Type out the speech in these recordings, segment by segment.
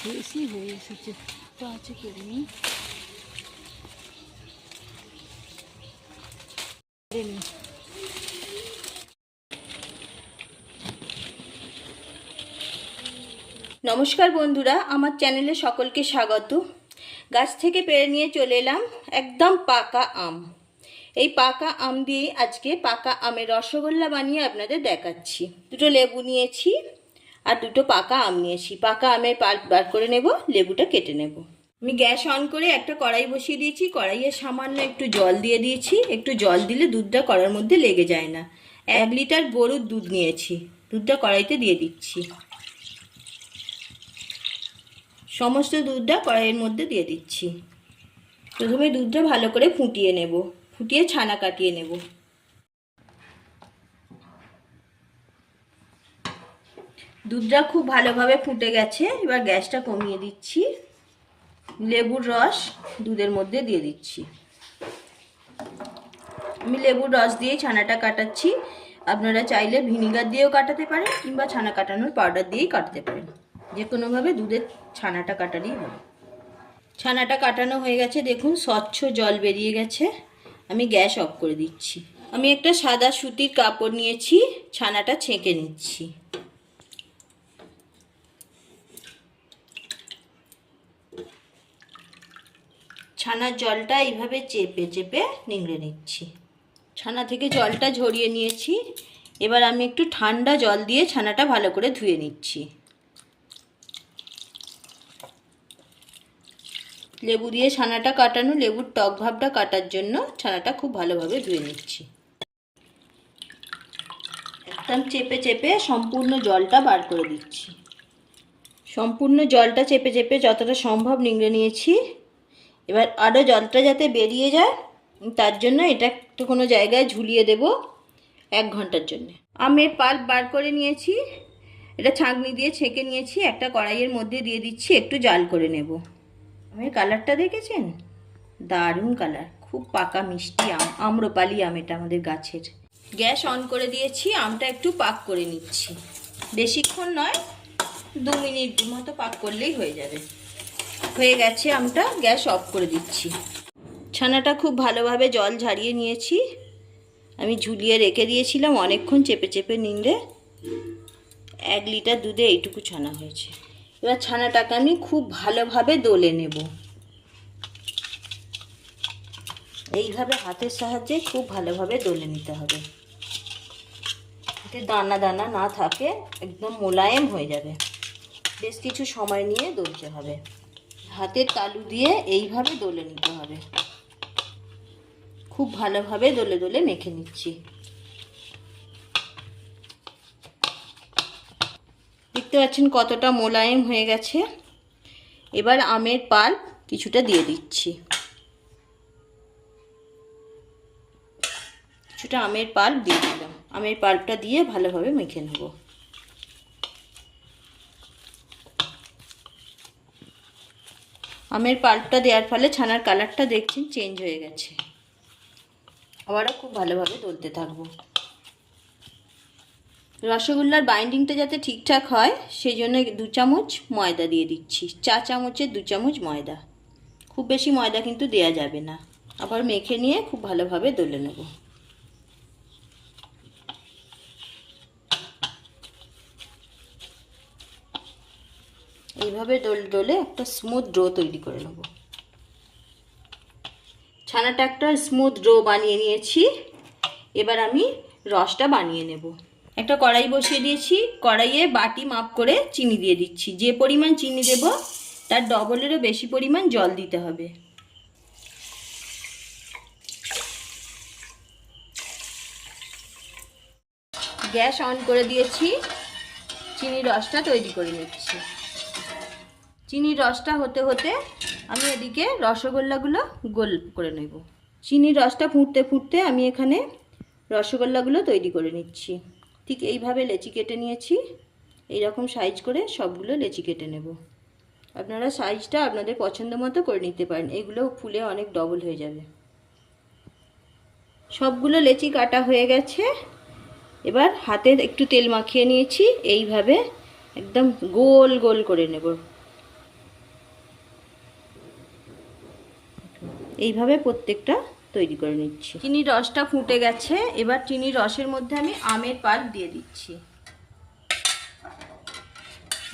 বেশি হয়ে এসেছে, তো আছে করে নিই। নমস্কার বন্ধুরা, আমার চ্যানেলে সকলকে স্বাগত। গাছ থেকে পেড়ে নিয়ে চলে এলাম একদম পাকা আম। এই পাকা আম দিয়ে আজকে পাকা আমের রসগোল্লা বানিয়ে আপনাদের দেখাচ্ছি। দুটো লেবু নিয়েছি আর দুটো পাকা আম নিয়েছি। পাকা আমের পাল্প বার করে নেব, লেবুটা কেটে নেব। আমি গ্যাস অন করে একটা কড়াই বসিয়ে দিয়েছি। কড়াইয়ে সামান্য একটু জল দিয়ে দিয়েছি। একটু জল দিলে দুধটা কড়াইয়ের মধ্যে লেগে যায় না। 1 লিটার গরুর দুধ নিয়েছি, দুধটা কড়াইতে দিয়ে দিচ্ছি। সমস্ত দুধটা কড়াইয়ের মধ্যে দিয়ে দিচ্ছি। প্রথমে দুধটা ভালো করে ফুটিয়ে নেব, ফুটিয়ে ছানা কাটিয়ে নেব। দুধটা খুব ভালোভাবে ফুটে গেছে, এবার গ্যাসটা কমিয়ে দিচ্ছি। লেবুর রস দুধের মধ্যে দিয়ে দিচ্ছি। আমি লেবুর রস দিয়ে ছানাটা কাটাচ্ছি। আপনারা চাইলে ভিনিগার দিয়েও কাটাতে পারেন কিংবা ছানা কাটানোর পাউডার দিয়েই কাটাতে পারেন। যে কোনোভাবে দুধের ছানাটা কাটালেই হবে। ছানাটা কাটানো হয়ে গেছে, দেখুন স্বচ্ছ জল বেরিয়ে গেছে। আমি গ্যাস অফ করে দিচ্ছি। আমি একটা সাদা সুতির কাপড় নিয়েছি, ছানাটা ছেঁকে নিচ্ছি। ছানার জলটা এইভাবে চেপে চেপে নিংড়ে নিচ্ছি। ছানা থেকে জলটা ঝরিয়ে নিয়েছি। এবার আমি একটু ঠান্ডা জল দিয়ে ছানাটা ভালো করে ধুয়ে নিচ্ছি। লেবু দিয়ে ছানাটা কাটানো, লেবুর টক ভাবটা কাটার জন্য ছানাটা খুব ভালোভাবে ধুয়ে নিচ্ছি। একদম চেপে চেপে সম্পূর্ণ জলটা বার করে দিচ্ছি। সম্পূর্ণ জলটা চেপে চেপে যতটা সম্ভব নিংড়ে নিয়েছি। এবার আরও জলটা যাতে বেরিয়ে যায় তার জন্য এটা একটু কোনো জায়গায় ঝুলিয়ে দেব 1 ঘন্টার জন্য। আমের পাল্প বার করে নিয়েছি, এটা ছাঁকনি দিয়ে ছেঁকে নিয়েছি। একটা কড়াইয়ের মধ্যে দিয়ে দিচ্ছি, একটু জাল করে নেব। আমের কালারটা দেখেছেন? দারুণ কালার, খুব পাকা মিষ্টি আম, আম্রপালি আম এটা আমাদের গাছের। গ্যাস অন করে দিয়েছি, আমটা একটু পাক করে নিচ্ছি। বেশিক্ষণ নয়, 2 মিনিট মতো পাক করলেই হয়ে যাবে। হয়ে গেছে আমটা, গ্যাস অফ করে দিচ্ছি। ছানাটা খুব ভালোভাবে জল ঝারিয়ে নিয়েছি। আমি ঝুলিয়ে রেখে দিয়েছিলাম অনেকক্ষণ চেপে চেপে নিংড়ে। 1 লিটার দুধে এইটুকু ছানা হয়েছে। এবার ছানাটাকে আমি খুব ভালোভাবে দলে নেব। এইভাবে হাতের সাহায্যে খুব ভালোভাবে দলে নিতে হবে, যাতে দানা দানা না থাকে, একদম মোলায়েম হয়ে যাবে। বেশ কিছু সময় নিয়ে দলতে হবে। হাতের তালু দিয়ে এইভাবে দলে নিতে হবে। খুব ভালোভাবে দলে দলে মেখে নিচ্ছি। দেখতে পাচ্ছেন কতটা মোলায়েম হয়ে গেছে। এবার আমের পাল্প কিছুটা দিয়ে দিচ্ছি। কিছুটা আমের পাল্প দিয়ে দিলাম। আমের পাল্পটা দিয়ে ভালোভাবে মেখে নেব। আমের পাল্পটা দেওয়ার ফলে ছানার কালারটা দেখছেন চেঞ্জ হয়ে গেছে। আবারও খুব ভালোভাবে দলতে থাকবো। রসগোল্লার বাইন্ডিংটা যাতে ঠিকঠাক হয় সেই জন্য 2 চামচ ময়দা দিয়ে দিচ্ছি। 4 চামচের 2 চামচ ময়দা। খুব বেশি ময়দা কিন্তু দেয়া যাবে না। আবার মেখে নিয়ে খুব ভালোভাবে দলে নেব। এইভাবে দলে দলে একটা স্মুথ ডো তৈরি করে নেব। ছানাটা একটা স্মুথ ডো বানিয়ে নিয়েছি। এবার আমি রসটা বানিয়ে নেব। একটা কড়াই বসিয়ে দিয়েছি। কড়াইয়ে বাটি মাপ করে চিনি দিয়ে দিচ্ছি। যে পরিমাণ চিনি দেব তার ডবলেরও বেশি পরিমাণ জল দিতে হবে। গ্যাস অন করে দিয়েছি। চিনির রসটা তৈরি করে নিচ্ছি। চিনির রসটা হতে হতে আমি এদিকে রসগোল্লাগুলো গোল করে নেব। চিনির রসটা ফুটতে ফুটতে আমি এখানে রসগোল্লাগুলো তৈরি করে নিচ্ছি। ঠিক এইভাবে লেচি কেটে নিয়েছি। এইরকম সাইজ করে সবগুলো লেচি কেটে নেব। আপনারা সাইজটা আপনাদের পছন্দ মতো করে নিতে পারেন, এগুলো ফুলে অনেক ডবল হয়ে যাবে। সবগুলো লেচি কাটা হয়ে গেছে। এবার হাতে একটু তেল মাখিয়ে নিয়েছি। এইভাবে একদম গোল গোল করে নেব। এইভাবে প্রত্যেকটা তৈরি করে নিচ্ছি। চিনির রসটা ফুটে গেছে, এবার চিনির রসের মধ্যে আমি আমের পাল্প দিয়ে দিচ্ছি।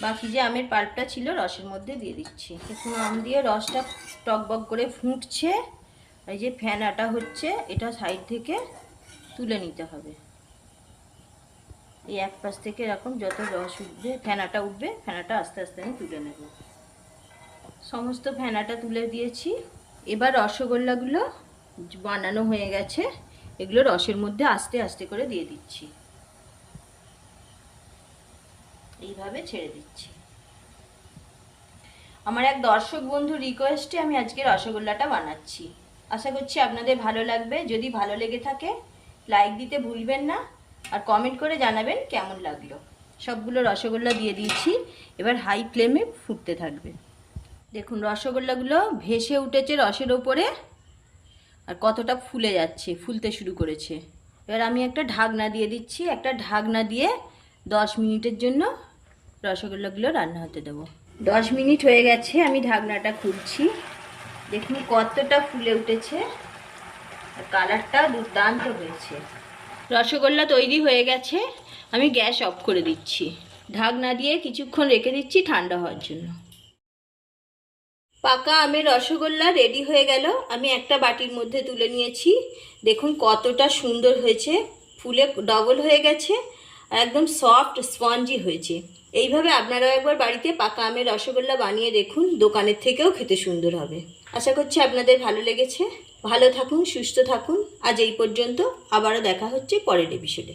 বাকি যে আমের পাল্পটা ছিল রসের মধ্যে দিয়ে দিচ্ছি। এখন আম দিয়ে রসটা টকবক করে ফুটছে। এই যে ফেনাটা হচ্ছে, এটা সাইড থেকে তুলে নিতে হবে। এই এক পাশ থেকে এরকম যত রস উঠবে, ফেনাটা উঠবে, ফেনাটা আস্তে আস্তে আমি তুলে নেব। সমস্ত ফেনাটা তুলে দিয়েছি। এবার রসগোল্লাগুলো বানানো হয়ে গেছে, এগুলো রসের মধ্যে আস্তে আস্তে করে দিয়ে দিচ্ছি। এইভাবে ছেড়ে দিচ্ছি। আমার এক দর্শক বন্ধু রিকোয়েস্টে আমি আজকে রসগোল্লাটা বানাচ্ছি। আশা করছি আপনাদের ভালো লাগবে। যদি ভালো লেগে থাকে লাইক দিতে ভুলবেন না, আর কমেন্ট করে জানাবেন কেমন লাগলো। সবগুলো রসগোল্লা দিয়ে দিয়েছি, এবার হাই ফ্লেমে ফুটতে থাকবে। দেখুন রসগোল্লাগুলো ভেসে উঠেছে রসের ওপরে, আর কতটা ফুলে যাচ্ছে, ফুলতে শুরু করেছে। এবার আমি একটা ঢাকনা দিয়ে দিচ্ছি। একটা ঢাকনা দিয়ে 10 মিনিটের জন্য রসগোল্লাগুলো রান্না হতে দেবো। 10 মিনিট হয়ে গেছে, আমি ঢাকনাটা খুলছি। দেখুন কতটা ফুলে উঠেছে, আর কালারটা দুর্দান্ত হয়েছে। রসগোল্লা তৈরি হয়ে গেছে, আমি গ্যাস অফ করে দিচ্ছি। ঢাকনা দিয়ে কিছুক্ষণ রেখে দিচ্ছি ঠান্ডা হওয়ার জন্য। পাকা আমের রসগোল্লা রেডি হয়ে গেল। আমি একটা বাটির মধ্যে তুলে নিয়েছি। দেখুন কতটা সুন্দর হয়েছে, ফুলে ডবল হয়ে গেছে, আর একদম সফট স্পঞ্জি হয়েছে। এইভাবে আপনারাও একবার বাড়িতে পাকা আমের রসগোল্লা বানিয়ে দেখুন, দোকানের থেকেও খেতে সুন্দর হবে। আশা করছি আপনাদের ভালো লেগেছে। ভালো থাকুন, সুস্থ থাকুন। আজ এই পর্যন্ত, আবারও দেখা হচ্ছে পরের এপিসোডে।